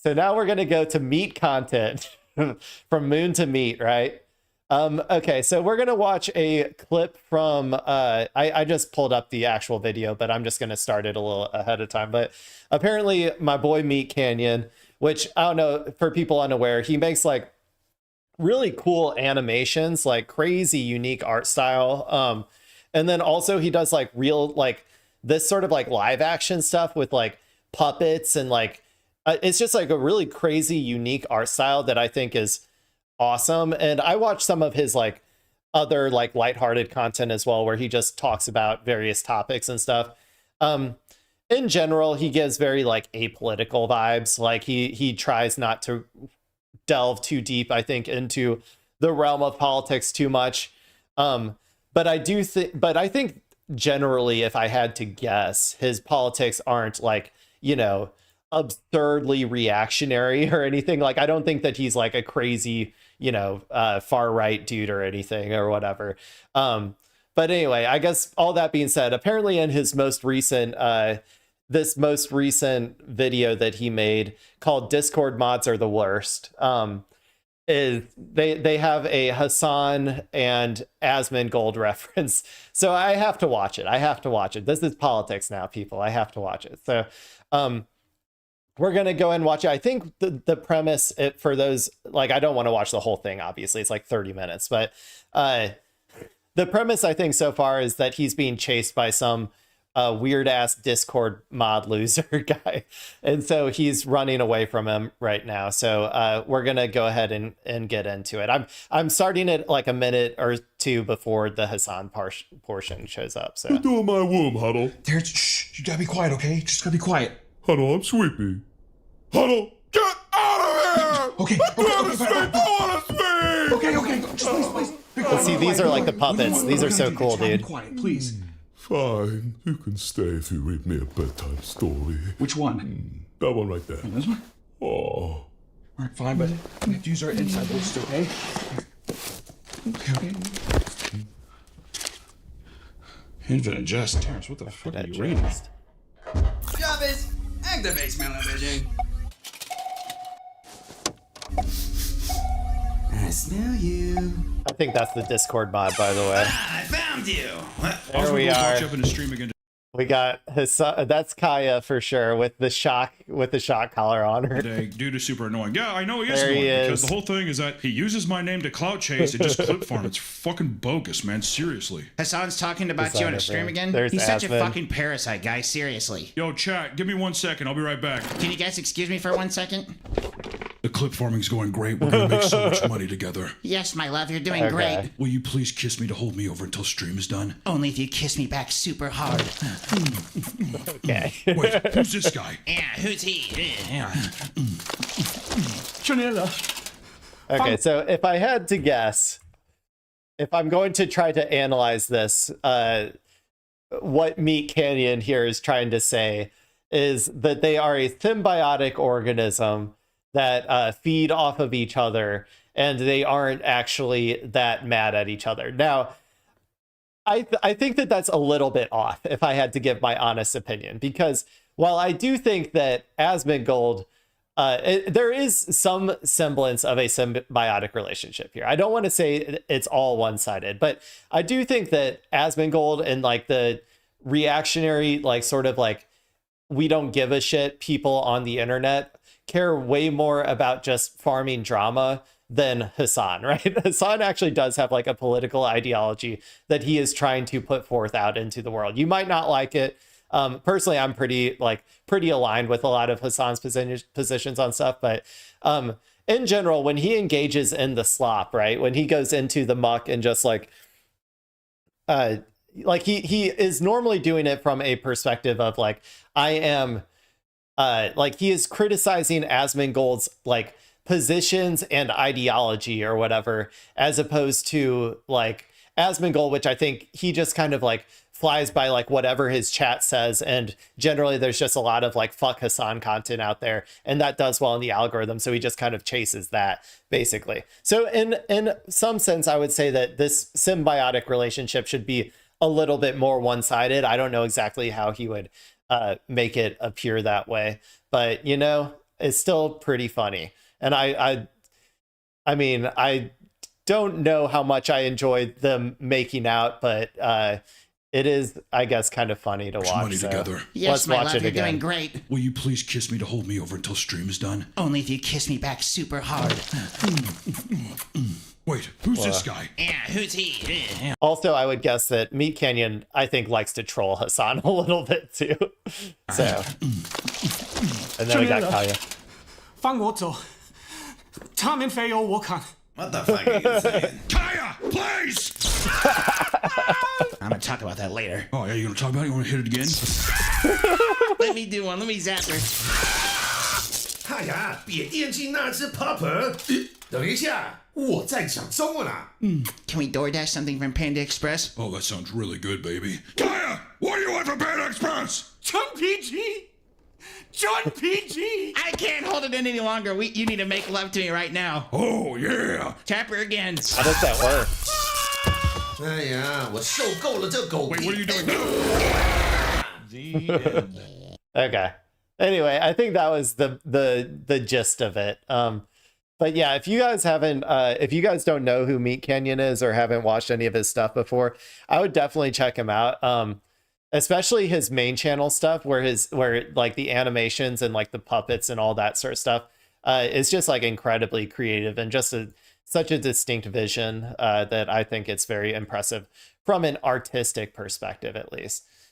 So now we're going to go to meat content from moon to meat, right? Okay, so we're going to watch a clip from, I just pulled up the actual video, but I'm just going to start it a little ahead of time. But apparently my boy MeatCanyon, which I don't know, for people unaware, he makes like really cool animations, like crazy unique art style. And then also he does like real, like this sort of like live action stuff with like puppets and like, it's just like a really crazy unique art style that I think is awesome. And I watched some of his like other like lighthearted content as well, where he just talks about various topics and stuff. In general, he gives very like apolitical vibes. Like he tries not to delve too deep, I think, into the realm of politics too much. But I think generally, if I had to guess, his politics aren't like, you know, absurdly reactionary or anything. Like, I don't think that he's like a crazy, you know, far right dude or anything or whatever. But anyway, I guess all that being said, apparently in his most recent this most recent video that he made called Discord Mods Are the Worst, is they have a Hasan and Asmongold reference. So I have to watch it. This is politics now, people. I have to watch it. So we're going to go and watch it. I think the premise, for those, like, I don't want to watch the whole thing, obviously. It's like 30 minutes. But the premise, I think, so far is that he's being chased by some weird-ass Discord mod loser guy. And so he's running away from him right now. So we're going to go ahead and get into it. I'm starting it like a minute or two before the Hasan portion shows up. So You're doing my womb, Huddle. Terrence, shh, you gotta be quiet, okay? Just gotta be quiet. Huddle, I'm Sweepy. Huddle, get out of here! Okay, I want to speak! I want to speak! Okay, just please. Be quiet, see, these are like the puppets. These are so cool, dude. Be quiet, please. Fine, you can stay if you read me a bedtime story. Which one? That one right there. This one? Oh. All right, fine, but we have to use our inside voices, okay? Okay. Infinite jest. Terrence, what the fuck are you reading? Job is activate smell-o-vision. I smell you. I think that's the Discord mod, by the way. I found you. There we are. Watch up in the stream again. We got that's Kaya for sure with the shock collar on her. Today, dude is super annoying. Yeah, I know he is There he annoying because is. the whole thing is that he uses my name to clout chase and just clip farm. It's fucking bogus, man. Seriously. Hassan's talking about Hassan you on a is stream right. again? There's He's such a Asmon. fucking parasite, guys. Seriously. Yo, chat, give me 1 second. I'll be right back. Can you guys excuse me for 1 second? The clip farming's going great. We're gonna make so much money together. Yes, my love, you're doing Okay. great. Will you please kiss me to hold me over until stream is done? Only if you kiss me back super hard. Okay. Wait, who's this guy? Yeah, who's he? Yeah. Okay, so if I had to guess, if I'm going to try to analyze this, what MeatCanyon here is trying to say is that they are a symbiotic organism that feed off of each other, and they aren't actually that mad at each other. Now, I think that that's a little bit off, if I had to give my honest opinion, because while I do think that Asmongold, there is some semblance of a symbiotic relationship here. I don't want to say it's all one-sided, but I do think that Asmongold and like the reactionary, like sort of like, we don't give a shit people on the internet care way more about just farming drama than Hasan, right? Hasan actually does have like a political ideology that he is trying to put forth out into the world. You might not like it. Personally, I'm pretty aligned with a lot of Hasan's positions on stuff, but in general, when he engages in the slop, right? When he goes into the muck and just like he is normally doing it from a perspective of like, I am like he is criticizing Asmongold's like positions and ideology or whatever, as opposed to like Asmongold, which I think he just kind of like flies by like whatever his chat says, and generally there's just a lot of like fuck Hasan content out there, and that does well in the algorithm, so he just kind of chases that basically. So in some sense, I would say that this symbiotic relationship should be a little bit more one-sided. I don't know exactly how he would make it appear that way, but you know, is still pretty funny. And I mean, I don't know how much I enjoyed them making out, but it is, I guess, kind of funny to watch. Money so together. Yes, let's my watch love, it you're again. doing great. Will you please kiss me to hold me over until stream is done? Only if you kiss me back super hard. Wait, who's this guy? Yeah, who's he? Yeah. Also, I would guess that MeatCanyon, I think, likes to troll Hasan a little bit too. So, and then we got Kaya. 放我走，他们非要我看。 What the fuck are you saying? Kaya, please! I'm gonna talk about that later. Oh, yeah, you gonna talk about it? You wanna hit it again? Let me do one. Let me zap her. 哎呀，别惦记那只 Popper。等一下，我在讲中文啊。 Can we DoorDash something from Panda Express? Oh, that sounds really good, baby. Kaya, what do you want from Panda Express? 真 PG，真 PG。 I can't hold it in any longer. You need to make love to me right now. Oh, yeah. Tap her again. How does that work? 哎呀，我受够了这狗 Wait, 屁 what are you doing now? Okay. Anyway, I think that was the gist of it. But yeah, if you guys haven't, if you guys don't know who MeatCanyon is or haven't watched any of his stuff before, I would definitely check him out. Especially his main channel stuff, where like the animations and like the puppets and all that sort of stuff is just like incredibly creative and just such a distinct vision that I think it's very impressive from an artistic perspective, at least.